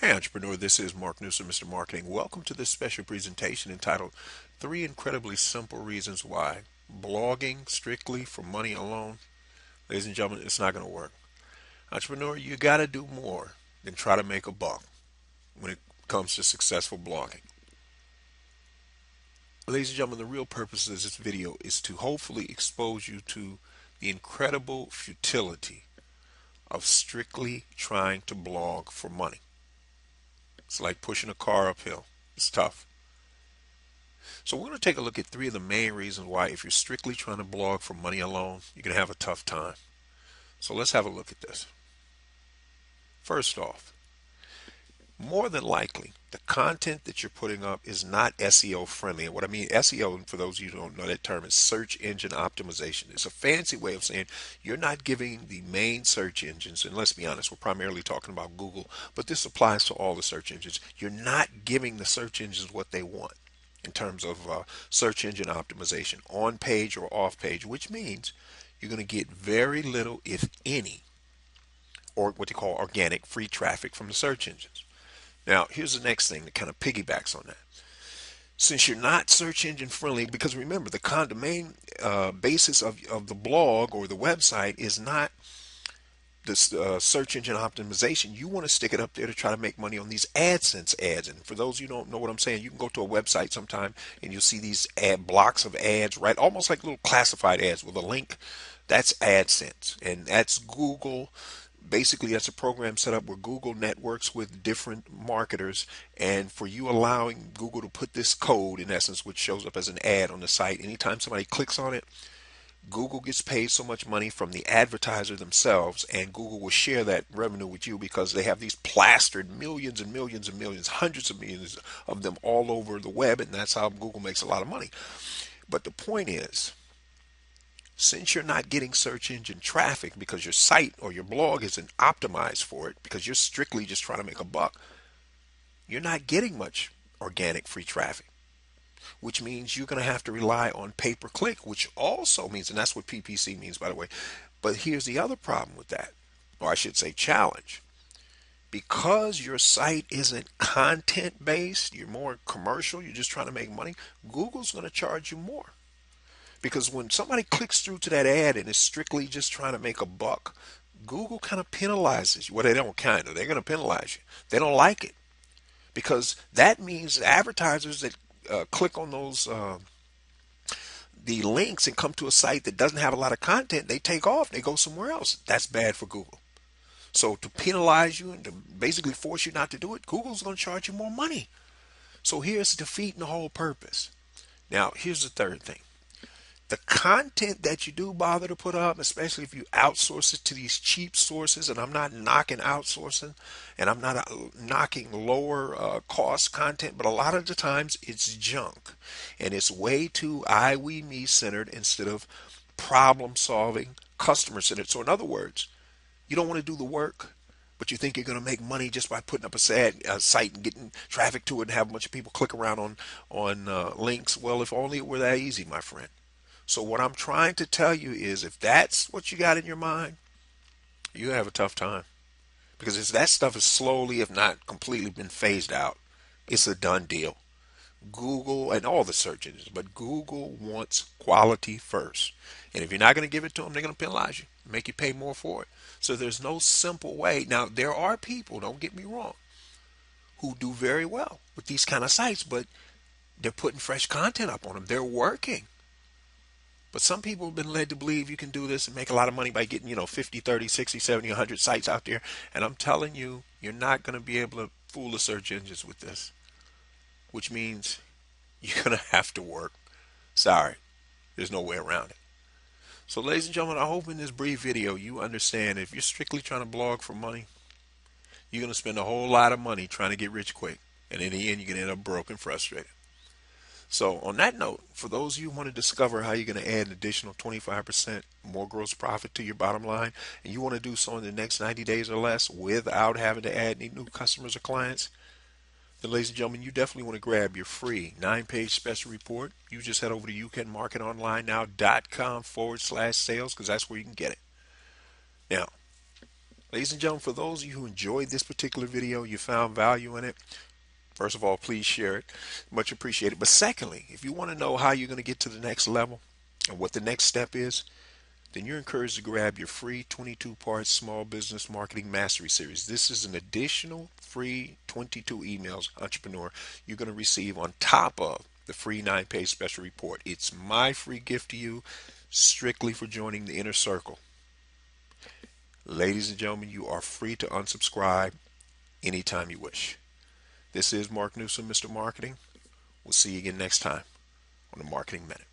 Hey entrepreneur, this is Mark Newsom, Mr. Marketing. Welcome to this special presentation entitled Three Incredibly Simple Reasons Why Blogging Strictly for Money Alone. Ladies and gentlemen, it's not going to work. Entrepreneur, you got to do more than try to make a buck when it comes to successful blogging. Ladies and gentlemen, the real purpose of this video is to hopefully expose you to the incredible futility of strictly trying to blog for money. It's like pushing a car uphill. It's tough. So we're going to take a look at three of the main reasons why if you're strictly trying to blog for money alone, you're going to have a tough time. So let's have a look at this. First off, more than likely, the content that you're putting up is not SEO friendly. And what I mean SEO, and for those of you who don't know that term, is search engine optimization. It's a fancy way of saying you're not giving the main search engines, and let's be honest, we're primarily talking about Google, but this applies to all the search engines. You're not giving the search engines what they want in terms of search engine optimization, on page or off page, which means you're going to get very little, if any, or what they call organic free traffic from the search engines. Now, here's the next thing that kind of piggybacks on that. Since you're not search engine friendly, because remember, the main basis of the blog or the website is not this search engine optimization. You want to stick it up there to try to make money on these AdSense ads. And for those of you who don't know what I'm saying, you can go to a website sometime and you'll see these ad blocks of ads, right? Almost like little classified ads with a link. That's AdSense, and that's Google. Basically, that's a program set up where Google networks with different marketers, and for you allowing Google to put this code, in essence, which shows up as an ad on the site, anytime somebody clicks on it, Google gets paid so much money from the advertiser themselves, and Google will share that revenue with you because they have these plastered millions and millions and millions, hundreds of millions of them all over the web, and that's how Google makes a lot of money. But the point is, since you're not getting search engine traffic because your site or your blog isn't optimized for it, because you're strictly just trying to make a buck, you're not getting much organic free traffic, which means you're going to have to rely on pay per click, which also means, and that's what PPC means, by the way. But here's the other problem with that, or I should say challenge. Because your site isn't content based, you're more commercial, you're just trying to make money, Google's going to charge you more. Because when somebody clicks through to that ad and is strictly just trying to make a buck, Google kind of penalizes you. Well, they don't kind of, they're going to penalize you. They don't like it because that means advertisers that click on those the links and come to a site that doesn't have a lot of content, they take off, they go somewhere else. That's bad for Google. So to penalize you and to basically force you not to do it, Google's going to charge you more money. So here's defeating the whole purpose. Now, here's the third thing. The content that you do bother to put up, especially if you outsource it to these cheap sources, and I'm not knocking outsourcing, and I'm not knocking lower cost content, but a lot of the times it's junk, and it's way too I, we, me centered instead of problem solving, customer centered. So in other words, you don't want to do the work, but you think you're going to make money just by putting up a site and getting traffic to it and have a bunch of people click around on links. Well, if only it were that easy, my friend. So what I'm trying to tell you is if that's what you got in your mind, you have a tough time. Because if that stuff is slowly, if not completely been phased out, it's a done deal. Google and all the search engines, but Google wants quality first. And if you're not going to give it to them, they're going to penalize you, make you pay more for it. So there's no simple way. Now, there are people, don't get me wrong, who do very well with these kind of sites, but they're putting fresh content up on them. They're working. But some people have been led to believe you can do this and make a lot of money by getting, 50, 30, 60, 70, 100 sites out there. And I'm telling you, you're not going to be able to fool the search engines with this, which means you're going to have to work. Sorry, there's no way around it. So, ladies and gentlemen, I hope in this brief video you understand if you're strictly trying to blog for money, you're going to spend a whole lot of money trying to get rich quick. And in the end, you're going to end up broke and frustrated. So on that note, for those of you who want to discover how you're going to add an additional 25% more gross profit to your bottom line, and you want to do so in the next 90 days or less without having to add any new customers or clients, then ladies and gentlemen, you definitely want to grab your free 9-page special report. You just head over to youcanmarketonlinenow.com/sales because that's where you can get it. Now, Ladies and gentlemen, for those of you who enjoyed this particular video, you found value in it, first of all, please share it. Much appreciated. But secondly, if you want to know how you're going to get to the next level and what the next step is, then you're encouraged to grab your free 22-part Small Business Marketing Mastery Series. This is an additional free 22 emails, entrepreneur, you're going to receive on top of the free 9-page special report. It's my free gift to you, strictly for joining the inner circle. Ladies and gentlemen, you are free to unsubscribe anytime you wish. This is Mark Newsom, Mr. Marketing. We'll see you again next time on the Marketing Minute.